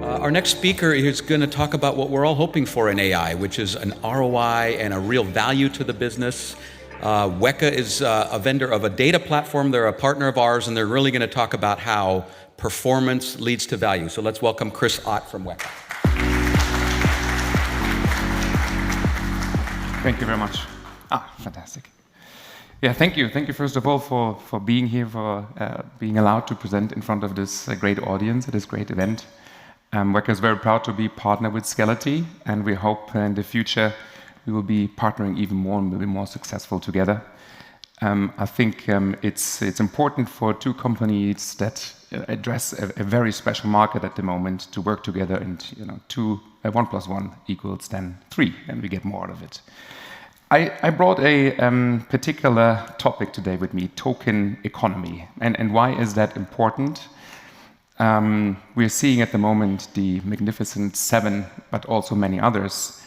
Our next speaker is going to talk about what we're all hoping for in AI, which is an ROI and a real value to the business. Weka is a vendor of a data platform. They're a partner of ours, and they're really going to talk about how performance leads to value. So let's welcome Chris Ott from Weka. Thank you very much. Fantastic. Yeah, thank you. Thank you, first of all, for being here, for being allowed to present in front of this great audience at this great event. Weka is very proud to be partnered with Skeleti, and we hope in the future we will be partnering even more and will be more successful together. I think it's important for two companies that address a very special market at the moment to work together, and 1 + 1 = 3, and we get more out of it. I brought a particular topic today with me, token economy. And why is that important? We're seeing at the moment the Magnificent Seven, but also many others,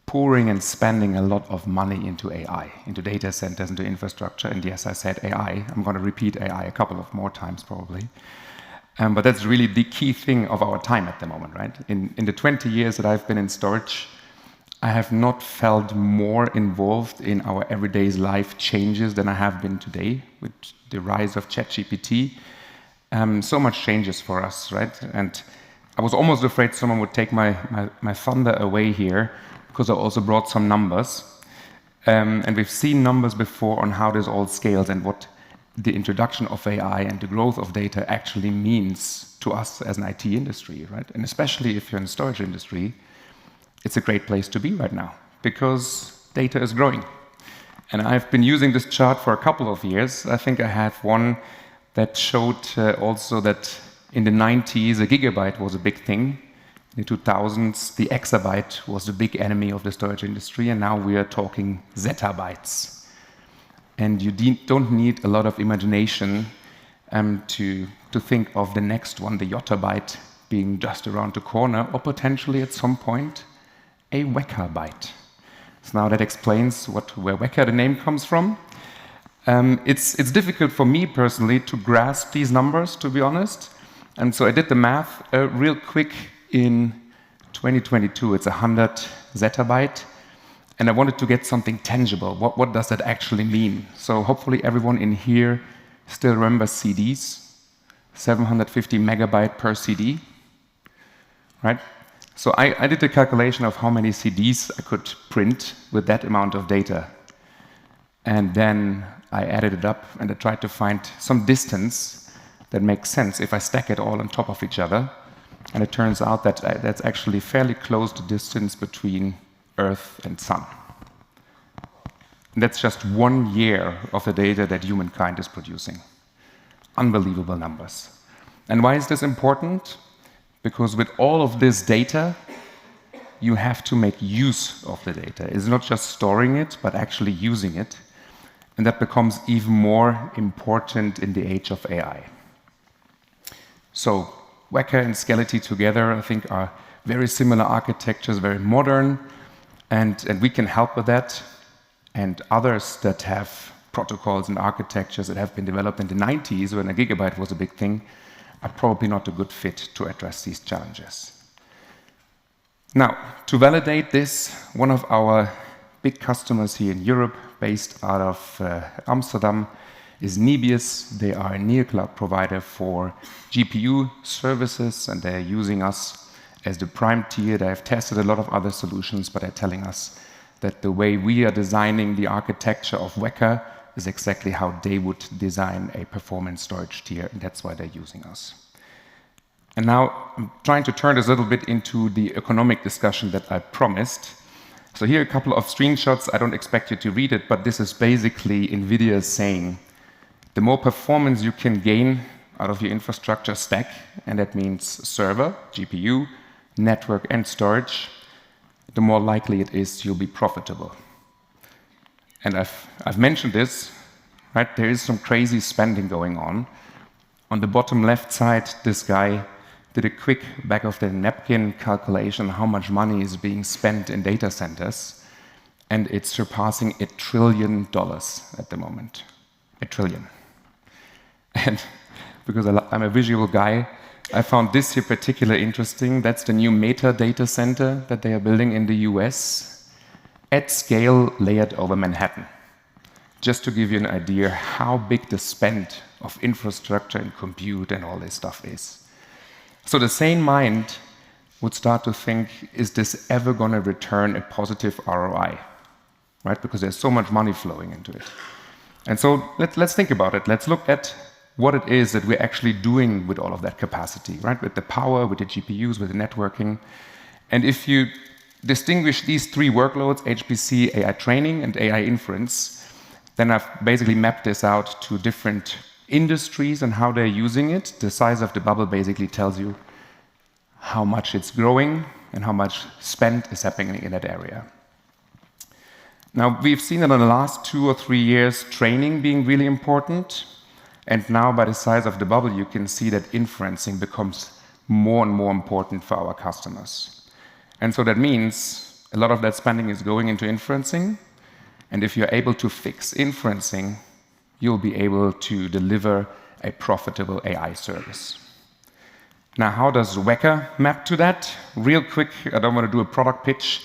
pouring and spending a lot of money into AI, into data centers, into infrastructure. And yes, I said AI. I'm going to repeat AI a couple of more times probably. But that's really the key thing of our time at the moment, right? In the 20 years that I've been in storage, I have not felt more involved in our everyday life changes than I have been today with the rise of ChatGPT. So much changes for us, right? And I was almost afraid someone would take my thunder away here, because I also brought some numbers. And we've seen numbers before on how this all scales and what the introduction of AI and the growth of data actually means to us as an IT industry, right? And especially if you're in the storage industry, it's a great place to be right now because data is growing. And I've been using this chart for a couple of years. I think I have one that showed also that in the 90s, a gigabyte was a big thing. In the 2000s, the exabyte was the big enemy of the storage industry, and now we are talking zettabytes. And you don't need a lot of imagination to think of the next one, the yottabyte, being just around the corner, or potentially at some point, a Wekabyte. So now that explains where Weka, the name, comes from. It's difficult for me personally to grasp these numbers, to be honest. And so I did the math real quick. In 2022, it's 100 zettabyte. And I wanted to get something tangible. What does that actually mean? So hopefully everyone in here still remembers CDs, 750 megabyte per CD, right? So I did the calculation of how many CDs I could print with that amount of data. And then I added it up and I tried to find some distance that makes sense if I stack it all on top of each other. And it turns out that that's actually fairly close to distance between Earth and Sun. And that's just 1 year of the data that humankind is producing. Unbelievable numbers. And why is this important? Because with all of this data, you have to make use of the data. It's not just storing it, but actually using it. And that becomes even more important in the age of AI. So Weka and Skeleti together, I think, are very similar architectures, very modern, and we can help with that. And others that have protocols and architectures that have been developed in the 90s, when a gigabyte was a big thing, are probably not a good fit to address these challenges. Now, to validate this, one of our big customers here in Europe, based out of Amsterdam, is Nebius. They are a neocloud provider for GPU services, and they're using us as the prime tier. They have tested a lot of other solutions, but they're telling us that the way we are designing the architecture of Weka is exactly how they would design a performance storage tier, and that's why they're using us. And now I'm trying to turn this a little bit into the economic discussion that I promised. So here are a couple of screenshots. I don't expect you to read it, but this is basically NVIDIA saying the more performance you can gain out of your infrastructure stack, and that means server, GPU, network, and storage, the more likely it is you'll be profitable. And I've mentioned this, right? There is some crazy spending going on. On the bottom left side, this guy did a quick back of the napkin calculation how much money is being spent in data centers, and it's surpassing $1 trillion at the moment. $1 trillion. And because I'm a visual guy, I found this here particularly interesting. That's the new Meta data center that they are building in the US at scale, layered over Manhattan. Just to give you an idea how big the spend of infrastructure and compute and all this stuff is. So the sane mind would start to think, is this ever going to return a positive ROI? Right? Because there's so much money flowing into it. And so let's think about it. Let's look at what it is that we're actually doing with all of that capacity, right? With the power, with the GPUs, with the networking. And if you distinguish these three workloads, HPC, AI training, and AI inference, then I've basically mapped this out to different industries and how they're using it. The size of the bubble basically tells you how much it's growing and how much spend is happening in that area. Now, we've seen that in the last 2 or 3 years, training being really important. And now, by the size of the bubble, you can see that inferencing becomes more and more important for our customers. And so that means a lot of that spending is going into inferencing. And if you're able to fix inferencing, you'll be able to deliver a profitable AI service. Now, how does Weka map to that? Real quick, I don't want to do a product pitch.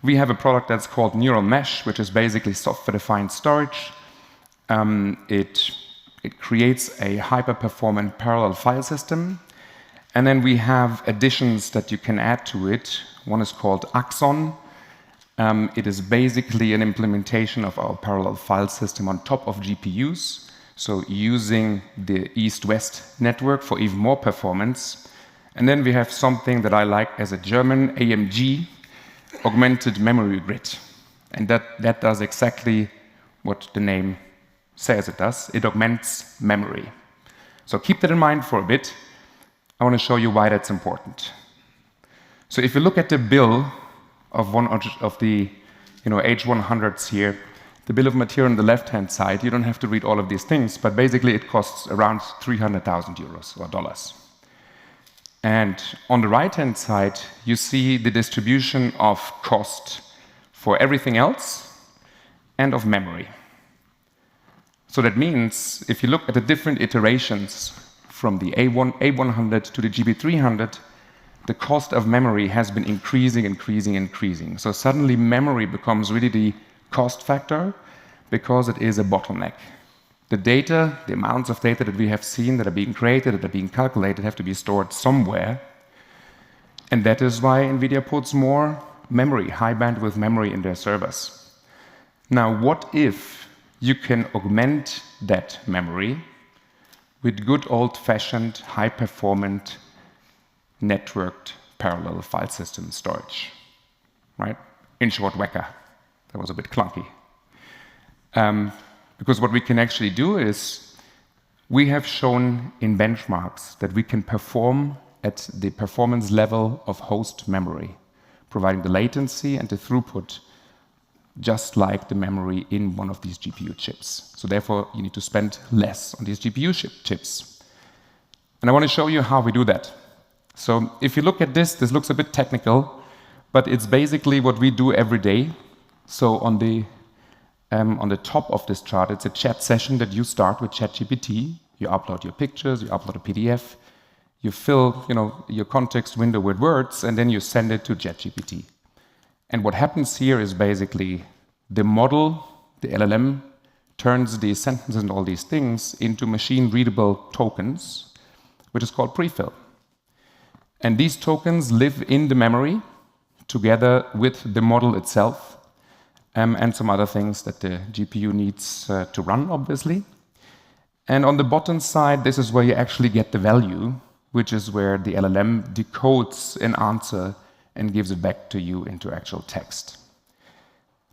We have a product that's called Neural Mesh, which is basically software-defined storage. It creates a hyper-performant parallel file system. And then we have additions that you can add to it. One is called Axon. It is basically an implementation of our parallel file system on top of GPUs. So using the East-West network for even more performance. And then we have something that I like as a German, AMG, Augmented Memory Grid. And that does exactly what the name says it does. It augments memory. So keep that in mind for a bit. I want to show you why that's important. So if you look at the bill of one of the H100s here, the bill of material on the left-hand side, you don't have to read all of these things, but basically it costs around 300,000 euros or dollars. And on the right-hand side, you see the distribution of cost for everything else and of memory. So that means if you look at the different iterations from the A100 to the GB300, the cost of memory has been increasing. So suddenly memory becomes really the cost factor because it is a bottleneck. The data, the amounts of data that we have seen that are being created, that are being calculated, have to be stored somewhere. And that is why NVIDIA puts more memory, high bandwidth memory in their servers. Now, what if you can augment that memory with good old-fashioned, high-performant, networked parallel file system storage, right? In short, Weka. That was a bit clunky. Because what we can actually do is, we have shown in benchmarks that we can perform at the performance level of host memory, providing the latency and the throughput just like the memory in one of these GPU chips. So therefore, you need to spend less on these GPU chips. And I want to show you how we do that. So if you look at this looks a bit technical, but it's basically what we do every day. So on the top of this chart, it's a chat session that you start with ChatGPT. You upload your pictures, you upload a PDF, you fill your context window with words, and then you send it to ChatGPT. And what happens here is basically the model, the LLM, turns these sentences and all these things into machine-readable tokens, which is called prefill. And these tokens live in the memory together with the model itself and some other things that the GPU needs to run, obviously. And on the bottom side, this is where you actually get the value, which is where the LLM decodes an answer and gives it back to you into actual text.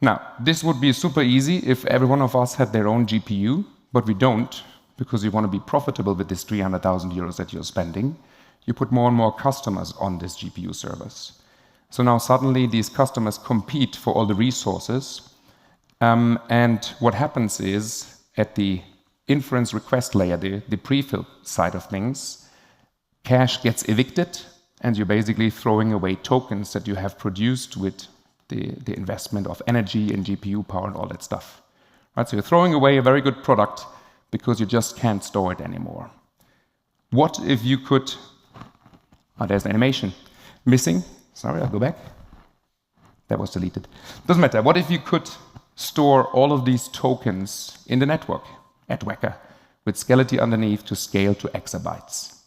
Now, this would be super easy if every one of us had their own GPU, but we don't, because you want to be profitable with this 300,000 euros that you're spending. You put more and more customers on this GPU service. So now suddenly these customers compete for all the resources. And what happens is, at the inference request layer, the prefill side of things, cache gets evicted, and you're basically throwing away tokens that you have produced with the investment of energy and GPU power and all that stuff. Right? So you're throwing away a very good product because you just can't store it anymore. What if you could There's an animation missing. Sorry, I'll go back. That was deleted. Doesn't matter. What if you could store all of these tokens in the network at Weka with Skeleti underneath to scale to exabytes?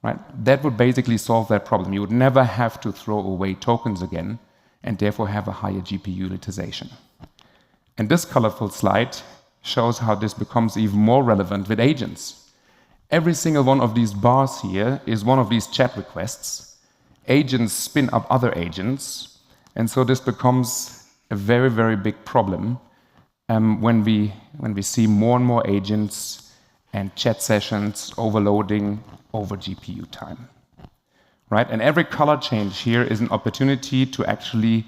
Right? That would basically solve that problem. You would never have to throw away tokens again and therefore have a higher GPU utilization. And this colorful slide shows how this becomes even more relevant with agents. Every single one of these bars here is one of these chat requests. Agents spin up other agents, and so this becomes a very, very big problem when we see more and more agents and chat sessions overloading over GPU time. Right? And every color change here is an opportunity to actually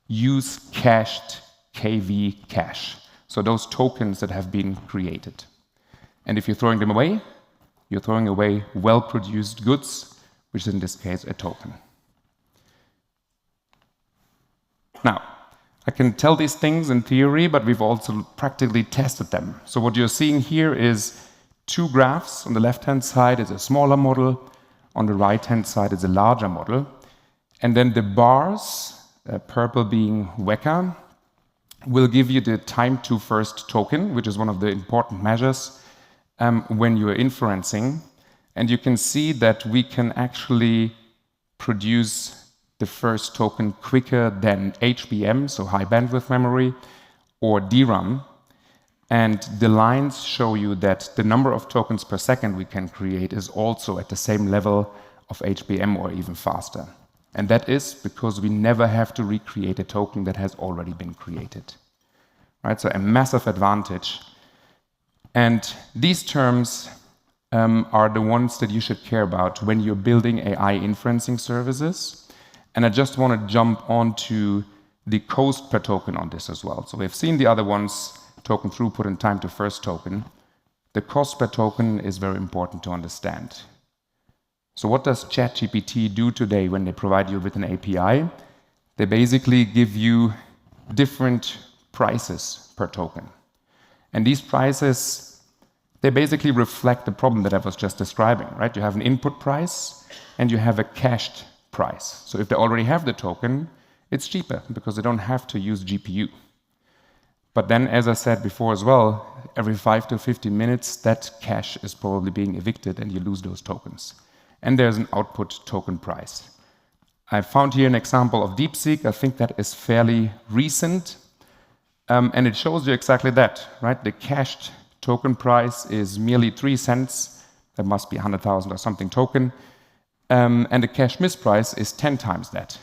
use cached KV cache, so those tokens that have been created. And if you're throwing them away, you're throwing away well-produced goods, which is in this case a token. Now, I can tell these things in theory, but we've also practically tested them. So what you're seeing here is two graphs. On the left-hand side is a smaller model. On the right-hand side is a larger model. And then the bars, purple being Weka, will give you the time to first token, which is one of the important measures when you are inferencing. And you can see that we can actually produce the first token quicker than HBM, so high bandwidth memory, or DRAM. And the lines show you that the number of tokens per second we can create is also at the same level of HBM or even faster. And that is because we never have to recreate a token that has already been created. Right? So a massive advantage. And these terms are the ones that you should care about when you're building AI inferencing services. And I just want to jump onto the cost per token on this as well. So we've seen the other ones, token throughput and time to first token. The cost per token is very important to understand. So what does ChatGPT do today when they provide you with an API? They basically give you different prices per token. And these prices, they basically reflect the problem that I was just describing, right? You have an input price and you have a cached price. So if they already have the token, it's cheaper because they don't have to use GPU. But then, as I said before as well, every 5 to 15 minutes, that cache is probably being evicted and you lose those tokens. And there's an output token price. I found here an example of DeepSeek. I think that is fairly recent. And it shows you exactly that, right? The cached token price is merely 3 cents. That must be 100,000 or something token. And the cache miss price is 10 times that.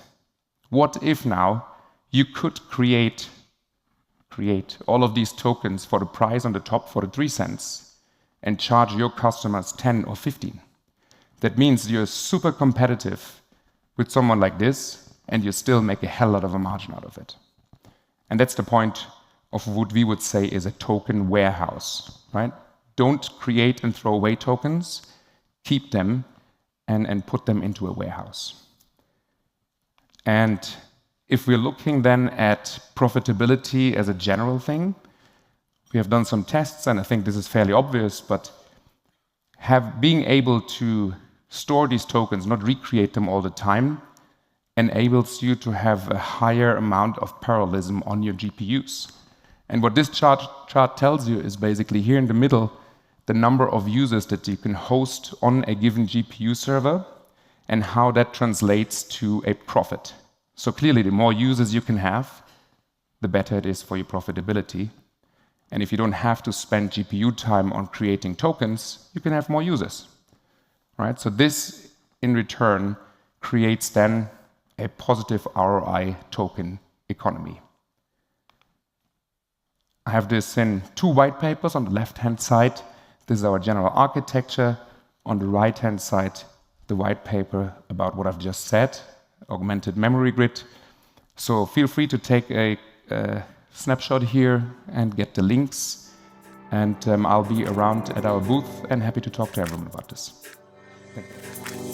What if now you could create all of these tokens for the price on the top for the 3 cents and charge your customers 10 or 15? That means you're super competitive with someone like this, and you still make a hell lot of a margin out of it. And that's the point of what we would say is a token warehouse, right? Don't create and throw away tokens, keep them and put them into a warehouse. And if we're looking then at profitability as a general thing, we have done some tests, and I think this is fairly obvious, but being able to store these tokens, not recreate them all the time, enables you to have a higher amount of parallelism on your GPUs. And what this chart tells you is basically here in the middle, the number of users that you can host on a given GPU server and how that translates to a profit. So clearly, the more users you can have, the better it is for your profitability. And if you don't have to spend GPU time on creating tokens, you can have more users. Right? So this, in return, creates then a positive ROI token economy. I have this in 2 white papers on the left-hand side. This is our general architecture. On the right-hand side, the white paper about what I've just said, augmented memory grid. So feel free to take a snapshot here and get the links. And I'll be around at our booth and happy to talk to everyone about this. Thank you.